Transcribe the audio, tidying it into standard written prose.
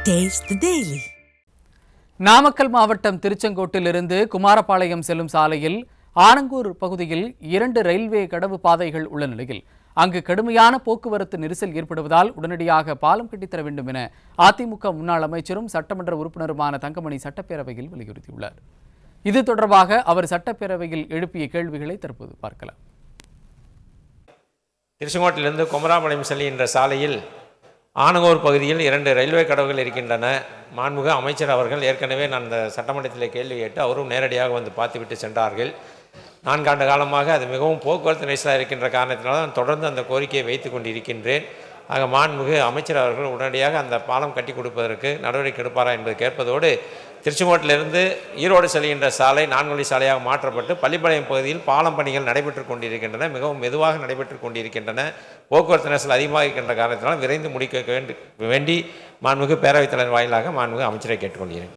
Taste the Daily. Namakkal மாவட்டம் திருச்செங்கோட்டிலிருந்து குமாரபாளையம் செல்லும் சாலையில் ஆனங்கூர் பகுதியில் 2 ரயில்வே கடவு பாதைகள் உள்ள நிலையில் அங்கு கடுமையான போக்குவரத்து நெரிசல் ஏற்படுவதால் உடனடியாக பாலம் கட்டித்தர வேண்டும் என அதிமுக முன்னாள் அமைச்சரும் சட்டமன்ற உறுப்பினருமான தங்கமணி சட்டப்பேரவையில் வலியுறுத்தியுள்ளார். இது தொடர்பாக அவர் சட்டப்பேரவையில் எழுப்பிய கேள்விகளை தற்போது பார்க்கலாம். திருச்செங்கோட்டிலிருந்து குமாரபாளையம் செல்கின்ற சாலையில் ஆனங்கூர் பகுதியில் 2 ரயில்வே கடவுகள் இருக்கின்றன. மாண்புமிகு அமைச்சர் அவர்கள் ஏற்கனவே நான் இந்த சட்டமன்றத்தில் கேள்வி கேட்டு அவரும் நேரடியாக வந்து பார்த்துவிட்டு சென்றார்கள். 4 ஆண்டு காலமாக அது மிகவும் போக்குவரத்து நெரிசலாக இருக்கின்ற காரணத்தினால நான் தொடர்ந்து அந்த கோரிக்கையை வைத்து கொண்டிருக்கின்றேன். ஆக மாண்புமிகு அமைச்சர் அவர்கள் உடனடியாக அந்த பாலம் கட்டி கொடுப்பதற்கு நடவடிக்கை எடுப்பாரா என்பதை கேட்பதோடு, திருச்செங்கோட்டிலிருந்து ஈரோடு செல்கின்ற சாலை 4 வழி சாலையாக மாற்றப்பட்டு பள்ளிப்பாளையம் பகுதியில் பாலம் பணிகள் நடைபெற்று கொண்டிருக்கின்றன. மிகவும் மெதுவாக நடைபெற்று கொண்டிருக்கின்றன. போக்குவரத்து நெரிசல் அதிகமாக இருக்கின்ற காரணத்தினால் விரைந்து முடிக்க வேண்டி மாண்புமிகு பேரவைத் தலைவர் வாயிலாக மாண்புமிகு அமைச்சரை கேட்டுக்கொள்கிறேன்.